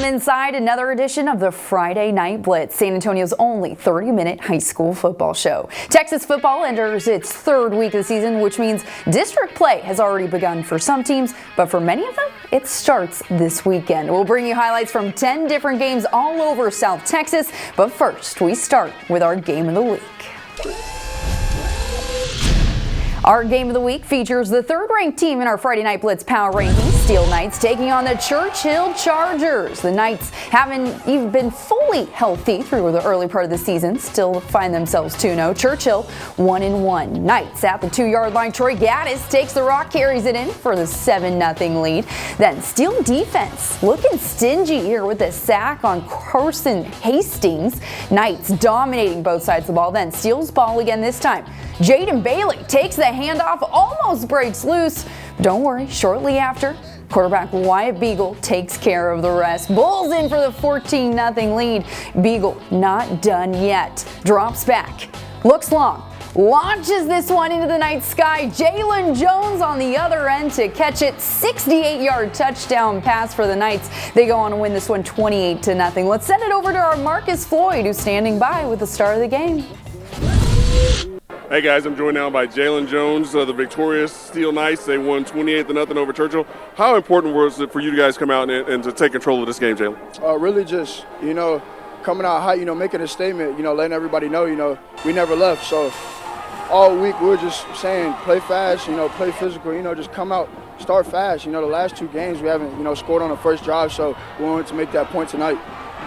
Welcome inside another edition of the Friday Night Blitz, San Antonio's only 30-minute high school football show. Texas football enters its third week of the season, which means district play has already begun for some teams, but for many of them, it starts this weekend. We'll bring you highlights from 10 different games all over South Texas, but first, we start with our game of the week. Our game of the week features the third-ranked team in our Friday Night Blitz power rankings, Steel Knights, taking on the Churchill Chargers. The Knights haven't even been fully healthy through the early part of the season, still find themselves 2-0. Churchill 1-1. Knights at the 2-yard line. Troy Gaddis takes the rock, carries it in for the 7-0 lead. Then Steel defense looking stingy here with a sack on Carson Hastings. Knights dominating both sides of the ball. Then Steel's ball again this time. Jaden Bailey takes the handoff, almost breaks loose. Don't worry, shortly after, quarterback Wyatt Beagle takes care of the rest. Bulls in for the 14-0 lead. Beagle not done yet. Drops back, looks long, launches this one into the night sky. Jalen Jones on the other end to catch it. 68-yard touchdown pass for the Knights. They go on to win this one 28-0. Let's send it over to our Marcus Floyd, who's standing by with the start of the game. Hey guys, I'm joined now by Jalen Jones, the victorious Steel Knights. They won 28-0 over Churchill. How important was it for you guys to come out and to take control of this game, Jalen? Really just, coming out hot, making a statement, letting everybody know, we never left. So all week we were just saying play fast, play physical, just come out, start fast. The last two games we haven't, scored on the first drive, so we wanted to make that point tonight.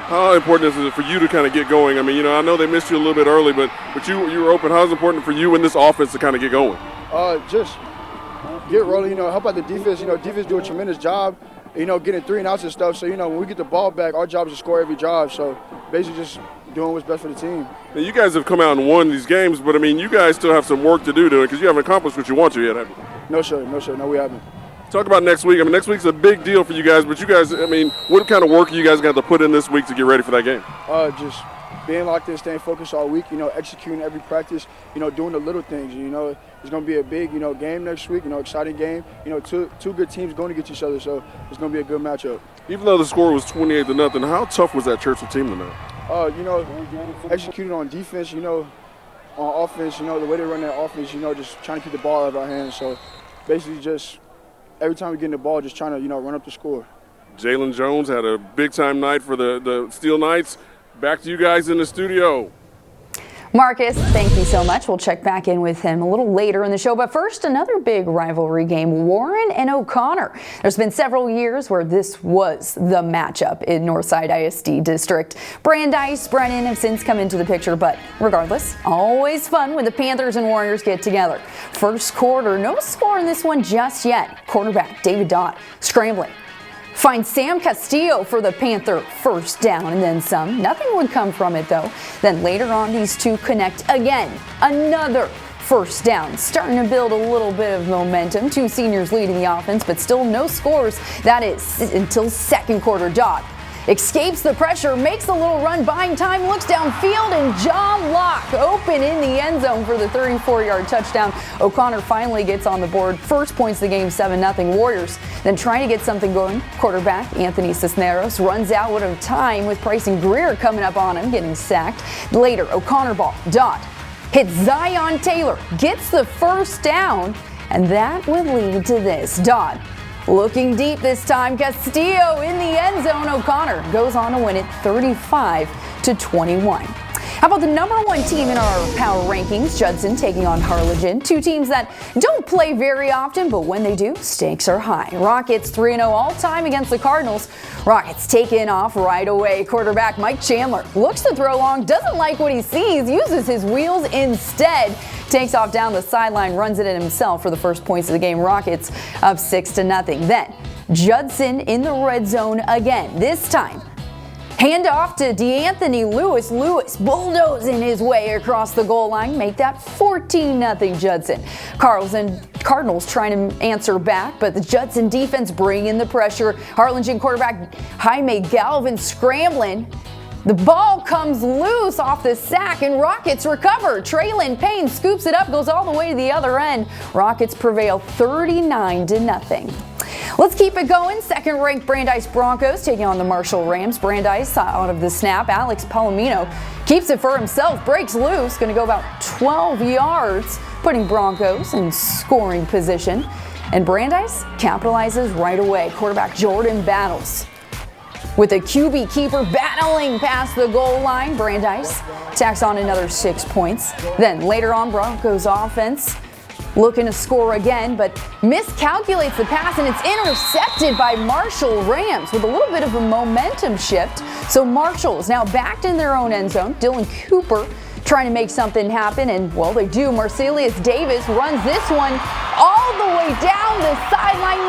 How important is it for you to kind of get going? I mean, I know they missed you a little bit early, but you were open. How is it important for you in this offense to kind of get going? Just get rolling, help out the defense. Defense do a tremendous job, getting 3 and outs and stuff. So, when we get the ball back, our job is to score every drive. So, basically just doing what's best for the team. Now, you guys have come out and won these games, but, you guys still have some work to do to it because you haven't accomplished what you want to yet, have you? No, sir. No, we haven't. Talk about next week. Next week's a big deal for you guys, but you guys, what kind of work are you guys going to have to put in this week to get ready for that game? Just being locked in, staying focused all week, executing every practice, doing the little things. It's going to be a big, game next week, exciting game. Two good teams going against each other, so it's going to be a good matchup. Even though the score was 28-0, how tough was that Churchill team tonight? Executing on defense, on offense, the way they run that offense, just trying to keep the ball out of our hands. So basically just every time we get in the ball, just trying to, run up the score. Jalen Jones had a big-time night for the Steel Knights. Back to you guys in the studio. Marcus, thank you so much. We'll check back in with him a little later in the show. But first, another big rivalry game, Warren and O'Connor. There's been several years where this was the matchup in Northside ISD District. Brandeis, Brennan have since come into the picture, but regardless, always fun when the Panthers and Warriors get together. First quarter, no score in this one just yet. Quarterback David Dodd scrambling. Finds Sam Castillo for the Panther first down and then some. Nothing would come from it though. Then later on, these two connect again. Another first down. Starting to build a little bit of momentum. Two seniors leading the offense, but still no scores. That is until second quarter. Dodd escapes the pressure, makes a little run, buying time, looks downfield, and John Locke open in the end zone for the 34-yard touchdown. O'Connor finally gets on the board. First points of the game, 7-0 Warriors. Then trying to get something going, quarterback Anthony Cisneros runs out of time with Price and Greer coming up on him, getting sacked. Later, O'Connor ball, Dodd hits Zion Taylor, gets the first down, and that would lead to this. Dodd looking deep this time. Castillo in the end zone. O'Connor goes on to win it 35-21. How about the number one team in our power rankings, Judson taking on Harlingen. Two teams that don't play very often, but when they do, stakes are high. Rockets 3-0 all-time against the Cardinals. Rockets taking off right away. Quarterback Mike Chandler looks to throw long, doesn't like what he sees, uses his wheels instead. Takes off down the sideline, runs it in himself for the first points of the game. Rockets up 6-0. Then Judson in the red zone again. This time, hand off to DeAnthony Lewis. Lewis bulldozing his way across the goal line. Make that 14-0 Judson. Cardinals trying to answer back, but the Judson defense bringing the pressure. Harlingen quarterback Jaime Galvin scrambling. The ball comes loose off the sack, and Rockets recover. Traylon Payne scoops it up, goes all the way to the other end. Rockets prevail 39-0. Let's keep it going. Second-ranked Brandeis Broncos taking on the Marshall Rams. Brandeis out of the snap. Alex Palomino keeps it for himself, breaks loose, going to go about 12 yards, putting Broncos in scoring position. And Brandeis capitalizes right away. Quarterback Jordan Battles with a QB keeper battling past the goal line. Brandeis tacks on another 6 points. Then later on, Broncos offense looking to score again, but miscalculates the pass, and it's intercepted by Marshall Rams with a little bit of a momentum shift. So Marshall is now backed in their own end zone. Dylan Cooper trying to make something happen, and well, they do. Marcelius Davis runs this one all the way down the sideline,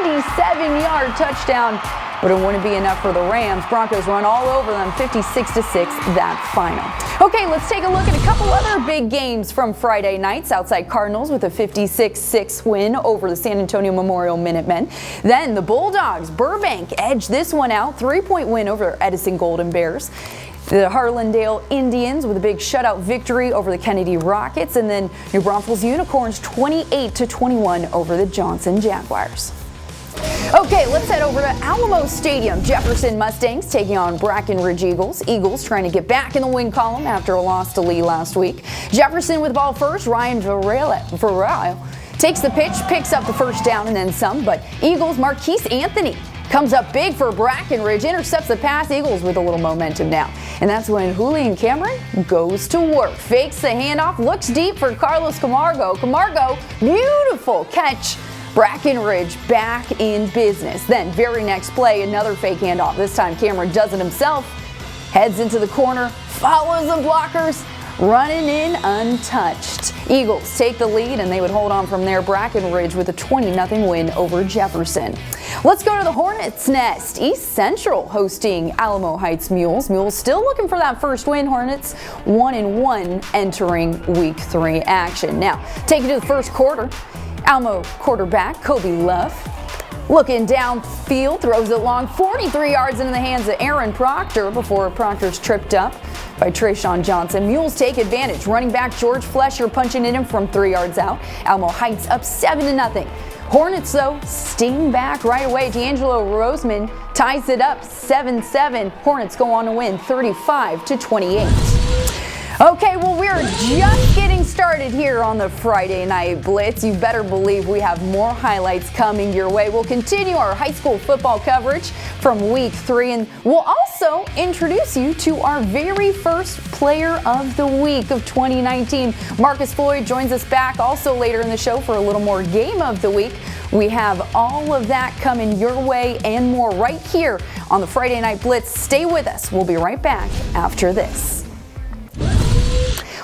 97-yard touchdown. But it wouldn't be enough for the Rams. Broncos run all over them, 56-6, that final. Okay, let's take a look at a couple other big games from Friday night. Southside Cardinals with a 56-6 win over the San Antonio Memorial Minutemen. Then the Bulldogs, Burbank, edged this one out, 3-point win over Edison Golden Bears. The Harlandale Indians with a big shutout victory over the Kennedy Rockets. And then New Braunfels Unicorns 28-21 over the Johnson Jaguars. Okay, let's head over to Alamo Stadium. Jefferson Mustangs taking on Brackenridge Eagles. Eagles trying to get back in the win column after a loss to Lee last week. Jefferson with the ball first. Ryan Varela takes the pitch, picks up the first down and then some. But Eagles' Marquise Anthony comes up big for Brackenridge, intercepts the pass. Eagles with a little momentum now. And that's when Julian Cameron goes to work. Fakes the handoff, looks deep for Carlos Camargo. Camargo, beautiful catch. Brackenridge back in business. Then very next play, another fake handoff. This time Cameron does it himself. Heads into the corner, follows the blockers, running in untouched. Eagles take the lead and they would hold on from there. Brackenridge with a 20-0 win over Jefferson. Let's go to the Hornets' Nest. East Central hosting Alamo Heights Mules. Mules still looking for that first win. Hornets 1-1 entering week 3 action. Now, take it to the first quarter. Alamo quarterback Kobe Love looking downfield, throws it long, 43 yards into the hands of Aaron Proctor before Proctor's tripped up by Trayshawn Johnson. Mules take advantage. Running back George Flesher punching it in from 3 yards out. Alamo Heights up 7-0. Hornets, though, sting back right away. D'Angelo Roseman ties it up 7-7. Hornets go on to win 35-28. Okay, well, we're just getting started here on the Friday Night Blitz. You better believe we have more highlights coming your way. We'll continue our high school football coverage from week 3, and we'll also introduce you to our very first player of the week of 2019. Marcus Floyd joins us back also later in the show for a little more game of the week. We have all of that coming your way and more right here on the Friday Night Blitz. Stay with us. We'll be right back after this.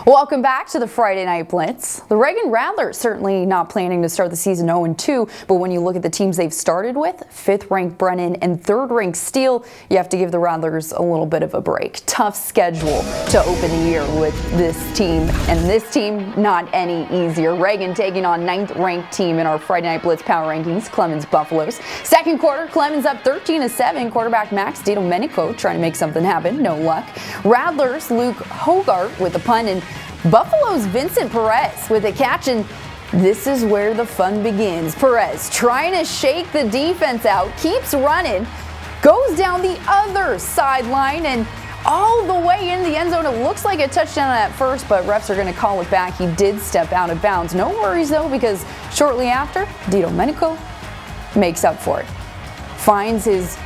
Welcome back to the Friday Night Blitz. The Reagan Rattlers certainly not planning to start the season 0-2, but when you look at the teams they've started with, 5th-ranked Brennan and 3rd-ranked Steele, you have to give the Rattlers a little bit of a break. Tough schedule to open the year with this team, and this team not any easier. Reagan taking on 9th-ranked team in our Friday Night Blitz power rankings, Clemens Buffaloes. Second quarter, Clemens up 13-7. Quarterback Max DiDomenico trying to make something happen, no luck. Rattlers Luke Hogart with the punt, and Buffalo's Vincent Perez with a catch, and this is where the fun begins. Perez trying to shake the defense out, keeps running, goes down the other sideline and all the way in the end zone. It looks like a touchdown at first, but refs are going to call it back. He did step out of bounds. No worries though, because shortly after, DiDomenico makes up for it. Finds his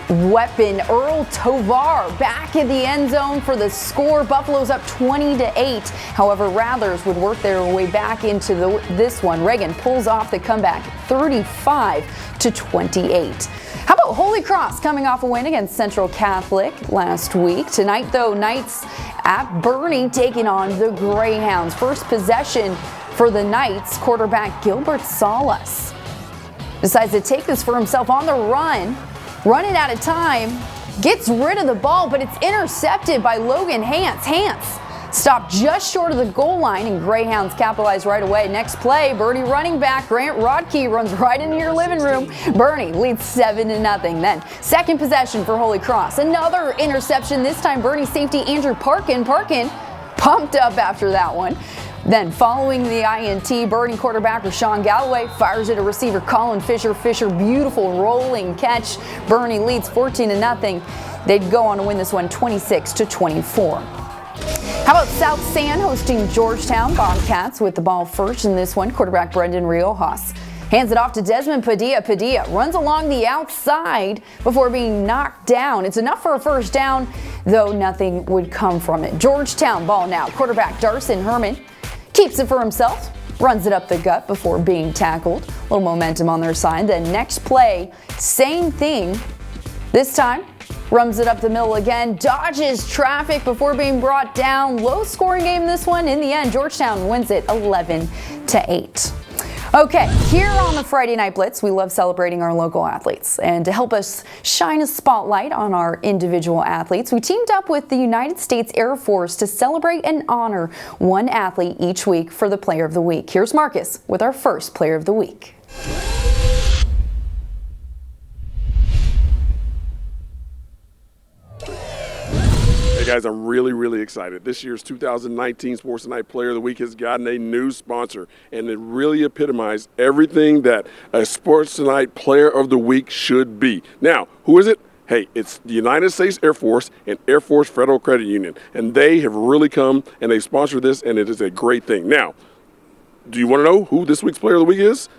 weapon, Earl Tovar, back in the end zone for the score. Buffalo's up 20-8. However, Rattlers would work their way back into this one. Reagan pulls off the comeback 35-28. How about Holy Cross coming off a win against Central Catholic last week? Tonight, though, Knights at Bernie taking on the Greyhounds. First possession for the Knights, quarterback Gilbert Salas decides to take this for himself on the run. Running out of time, gets rid of the ball, but it's intercepted by Logan Hance. Hance stopped just short of the goal line, and Greyhounds capitalize right away. Next play, Bernie running back Grant Rodkey runs right into your living room. Bernie leads 7-0. Then second possession for Holy Cross. Another interception, this time Bernie safety Andrew Parkin. Parkin pumped up after that one. Then following the INT, Birdie quarterback Rashawn Galloway fires it to receiver Colin Fisher. Fisher, beautiful rolling catch. Bernie leads 14-0. They'd go on to win this one 26-24. How about South San hosting Georgetown? Bobcats with the ball first in this one. Quarterback Brendan Riojas hands it off to Desmond Padilla. Padilla runs along the outside before being knocked down. It's enough for a first down, though nothing would come from it. Georgetown ball now. Quarterback Darson Herman keeps it for himself, runs it up the gut before being tackled. A little momentum on their side. Then next play, same thing. This time, runs it up the middle again, dodges traffic before being brought down. Low scoring game this one. In the end, Georgetown wins it 11-8. Okay, here on the Friday Night Blitz, we love celebrating our local athletes. And to help us shine a spotlight on our individual athletes, we teamed up with the United States Air Force to celebrate and honor one athlete each week for the Player of the Week. Here's Marcus with our first Player of the Week. Hey guys, I'm really excited. This year's 2019 Sports Tonight Player of the Week has gotten a new sponsor, and it really epitomized everything that a Sports Tonight Player of the Week should be. Now, who is it? Hey, it's the United States Air Force and Air Force Federal Credit Union, and they have really come and they sponsor this, and it is a great thing. Now, do you want to know who this week's Player of the Week is?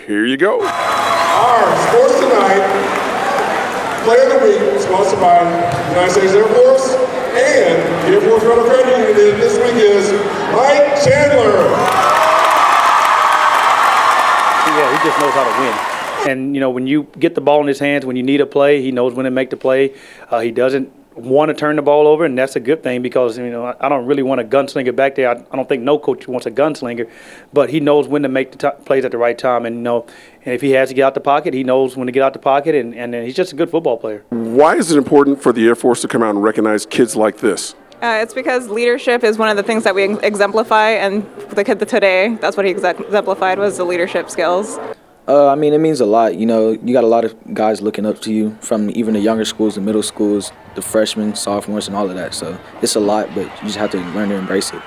Here you go. Our Sports Tonight Player of the Week, sponsored by the United States Air Force and the Air Force Federal Credit Union. This week is Mike Chandler. Yeah, he just knows how to win. And, you know, when you get the ball in his hands, when you need a play, he knows when to make the play. He doesn't want to turn the ball over, and that's a good thing because, you know, I don't really want a gunslinger back there. I don't think no coach wants a gunslinger, but he knows when to make the plays at the right time. And, you know, and if he has to get out the pocket, he knows when to get out the pocket, and he's just a good football player. Why is it important for the Air Force to come out and recognize kids like this? It's because leadership is one of the things that we exemplify, and the kid today, that's what he exemplified, was the leadership skills. I mean, it means a lot. You know, you got a lot of guys looking up to you from even the younger schools, the middle schools, the freshmen, sophomores, and all of that. So it's a lot, but you just have to learn to embrace it.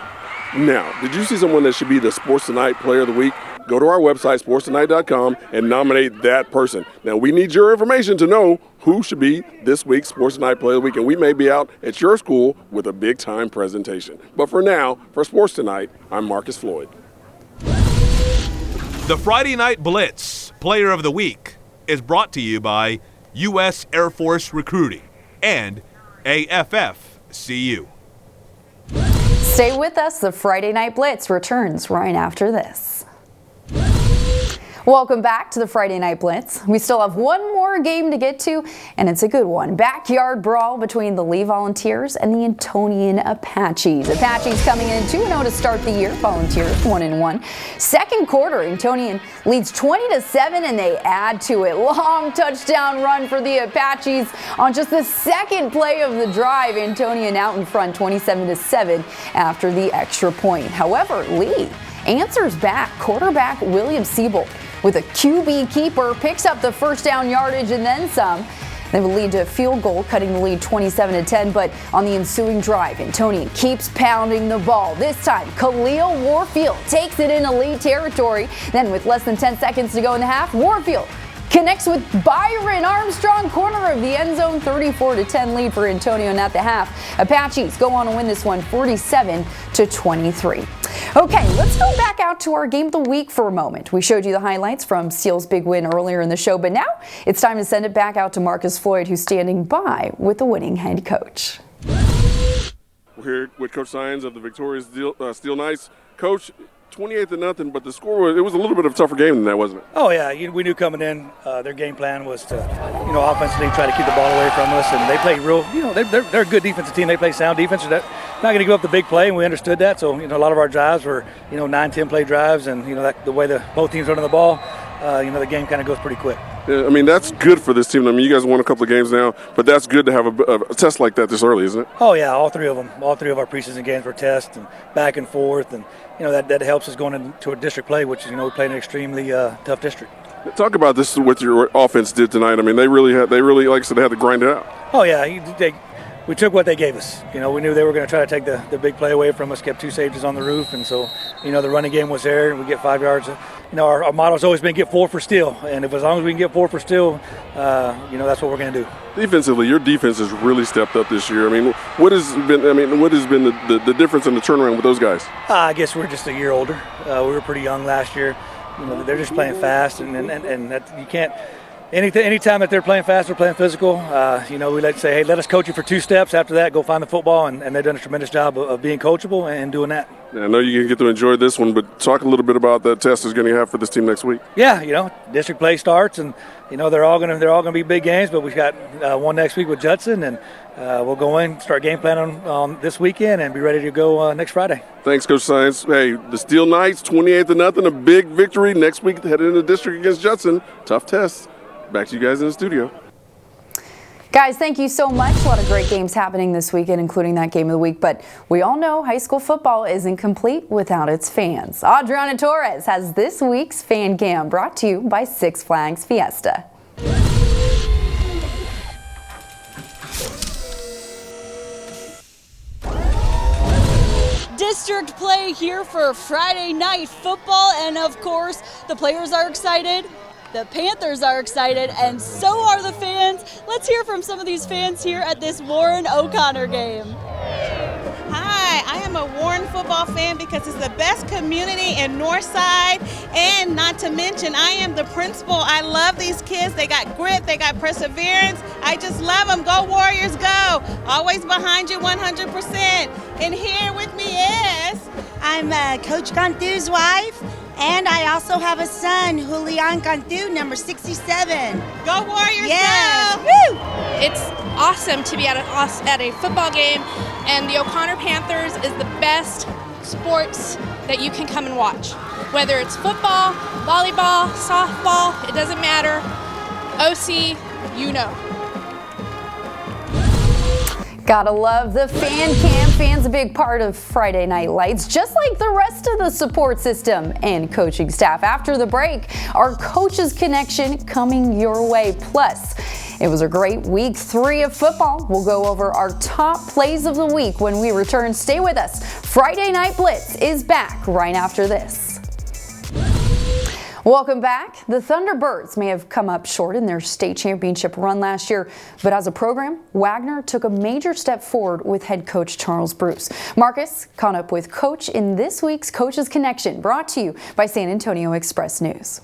Now, did you see someone that should be the Sports Tonight Player of the Week? Go to our website, sportstonight.com, and nominate that person. Now, we need your information to know who should be this week's Sports Tonight Player of the Week, and we may be out at your school with a big-time presentation. But for now, for Sports Tonight, I'm Marcus Floyd. The Friday Night Blitz Player of the Week is brought to you by U.S. Air Force Recruiting and AFFCU. Stay with us. The Friday Night Blitz returns right after this. Welcome back to the Friday Night Blitz. We still have one more game to get to, and it's a good one. Backyard brawl between the Lee Volunteers and the Antonian Apaches. Apaches coming in 2-0 to start the year. Volunteers 1-1. Second quarter, Antonian leads 20-7, and they add to it. Long touchdown run for the Apaches on just the second play of the drive. Antonian out in front 27-7 after the extra point. However, Lee answers back. Quarterback William Siebold with a QB keeper picks up the first down yardage and then some. They will lead to a field goal, cutting the lead 27-10, but on the ensuing drive, Antonian keeps pounding the ball. This time, Khalil Warfield takes it in elite territory. Then with less than 10 seconds to go in the half, Warfield connects with Byron Armstrong, corner of the end zone, 34-10 lead for Antonio at the half. Apaches go on to win this one 47-23. Okay, let's go back out to our game of the week for a moment. We showed you the highlights from Steele's big win earlier in the show, but now it's time to send it back out to Marcus Floyd, who's standing by with the winning head coach. We're here with Coach Sines of the victorious Steele Knights. Coach, 28-0, but the score it was a little bit of a tougher game than that, wasn't it? Oh, yeah. We knew coming in, their game plan was to, offensively try to keep the ball away from us. And they play they're a good defensive team. They play sound defense. They're not going to give up the big play, and we understood that. So, a lot of our drives were, 9-10 play drives. And, the way both teams running the ball, the game kind of goes pretty quick. Yeah, I mean, that's good for this team. I mean, you guys won a couple of games now, but that's good to have a test like that this early, isn't it? Oh, yeah, all three of them. All three of our preseason games were tests and back and forth. And, that helps us going into a district play, which is, we play in an extremely tough district. Talk about this, what your offense did tonight. I mean, they really, like I said, they had to grind it out. Oh, yeah. we took what they gave us. You know, we knew they were going to try to take the big play away from us, kept 2 safeties on the roof, and so, you know, the running game was there, and we get 5 yards. You know, our motto's always been get 4 for steal, and as long as we can get 4 for steal, you know, that's what we're going to do. Defensively, your defense has really stepped up this year. I mean, what has been the difference in the turnaround with those guys? I guess we're just a year older. We were pretty young last year. You know, they're just playing fast, and that you can't. Anytime that they're playing fast or playing physical, you know, we like to say, hey, let us coach you for 2 steps. After that, go find the football, and they've done a tremendous job of being coachable and doing that. Yeah, I know you get to enjoy this one, but talk a little bit about that test is going to have for this team next week. Yeah, you know, district play starts, and you know they're all gonna be big games. But we've got one next week with Judson, and we'll go in, start game plan on this weekend, and be ready to go next Friday. Thanks, Coach Science. Hey, the Steel Knights, 28-0, a big victory next week headed into district against Judson. Tough test. Back to you guys in the studio. Guys, thank you so much. A lot of great games happening this weekend, including that game of the week. But we all know high school football isn't complete without its fans. Adriana Torres has this week's Fan Cam, brought to you by Six Flags Fiesta. District play here for Friday night football, and of course the players are excited, the Panthers are excited, and so are the fans. Let's hear from some of these fans here at this Warren O'Connor game. Hi, I am a Warren football fan because it's the best community in Northside, and not to mention I am the principal. I love these kids. They got grit, they got perseverance. I just love them. Go Warriors, go. Always behind you 100%. And here with me is... I'm Coach Cantu's wife, and I also have a son, Julian Cantu, number 67. Go Warriors, yes. go! Woo! It's awesome to be at a football game, and the O'Connor Panthers is the best sports that you can come and watch. Whether it's football, volleyball, softball, it doesn't matter. OC, you know. Gotta love the Fan Cam. Fans a big part of Friday Night Lights, just like the rest of the support system and coaching staff. After the break, our Coaches Connection coming your way. Plus, it was a great week 3 of football. We'll go over our top plays of the week when we return. Stay with us. Friday Night Blitz is back right after this. Welcome back. The Thunderbirds may have come up short in their state championship run last year, but as a program, Wagner took a major step forward with head coach Charles Bruce. Marcus caught up with Coach in this week's Coaches Connection, brought to you by San Antonio Express News.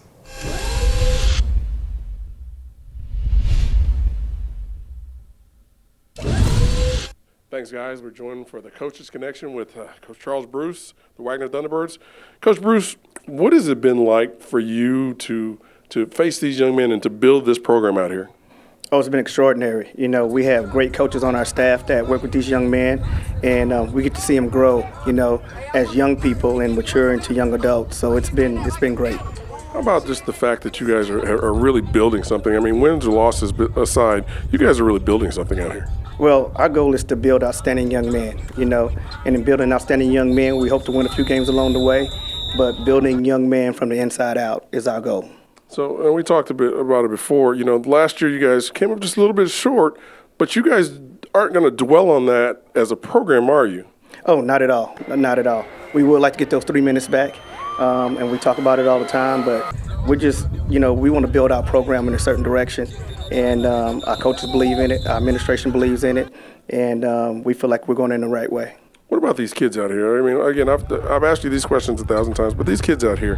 Thanks, guys. We're joined for the Coaches Connection with Coach Charles Bruce, the Wagner Thunderbirds. Coach Bruce, what has it been like for you to face these young men and to build this program out here? Oh, it's been extraordinary. You know, we have great coaches on our staff that work with these young men, and we get to see them grow, you know, as young people and mature into young adults. So it's been great. How about just the fact that you guys are really building something? I mean, wins or losses aside, you guys are really building something out here. Well, our goal is to build outstanding young men, you know, and in building outstanding young men, we hope to win a few games along the way, but building young men from the inside out is our goal. So, and we talked a bit about it before, you know, last year you guys came up just a little bit short, but you guys aren't going to dwell on that as a program, are you? Oh, not at all, not at all. We would like to get those 3 minutes back, and we talk about it all the time, but we're just, you know, we want to build our program in a certain direction. And our coaches believe in it, our administration believes in it, and we feel like we're going in the right way. What about these kids out here? I mean, again, I've asked you these questions 1,000 times, but these kids out here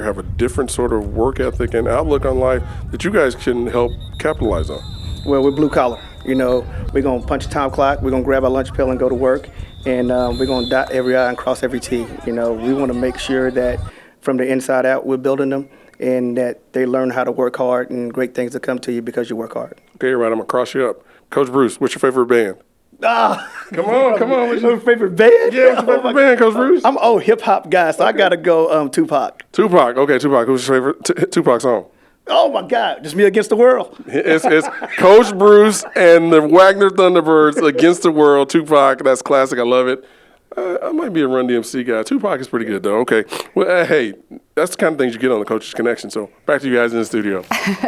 have a different sort of work ethic and outlook on life that you guys can help capitalize on. Well, we're blue collar. You know, we're going to punch the time clock, we're going to grab our lunch pail and go to work, and we're going to dot every I and cross every T. You know, we want to make sure that from the inside out we're building them, and that they learn how to work hard and great things will come to you because you work hard. Okay, you're right. I'm going to cross you up. Coach Bruce, what's your favorite band? Come on. What's your favorite band? Yeah, what's your favorite band, Coach Bruce? I'm an old hip-hop guy, so okay. I got to go Tupac. Tupac. Okay, Tupac. Who's your favorite Tupac song? Oh, my God. Just Me Against the World. It's Coach Bruce and the Wagner Thunderbirds against the world. Tupac. That's classic. I love it. I might be a Run DMC guy. Tupac is pretty good, though. Okay. Well, hey, that's the kind of things you get on the Coaches Connection. So back to you guys in the studio.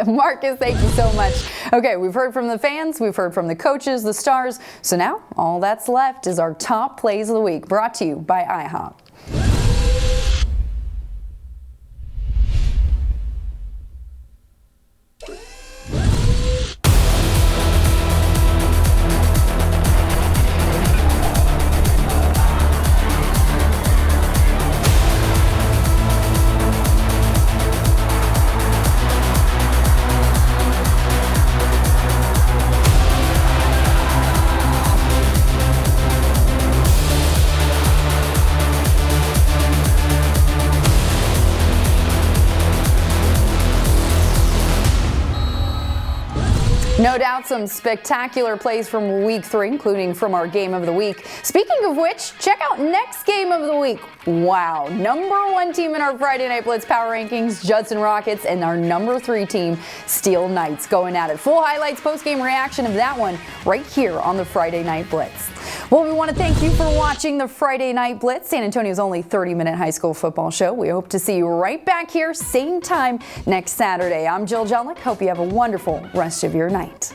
Marcus, thank you so much. Okay, we've heard from the fans, we've heard from the coaches, the stars. So now all that's left is our top plays of the week, brought to you by IHOP. No doubt some spectacular plays from week 3, including from our game of the week. Speaking of which, check out next game of the week. Wow, #1 team in our Friday Night Blitz power rankings, Judson Rockets, and our #3 team, Steel Knights, going at it. Full highlights, post-game reaction of that one right here on the Friday Night Blitz. Well, we want to thank you for watching the Friday Night Blitz, San Antonio's only 30-minute high school football show. We hope to see you right back here, same time next Saturday. I'm Jill Jelnick. Hope you have a wonderful rest of your night.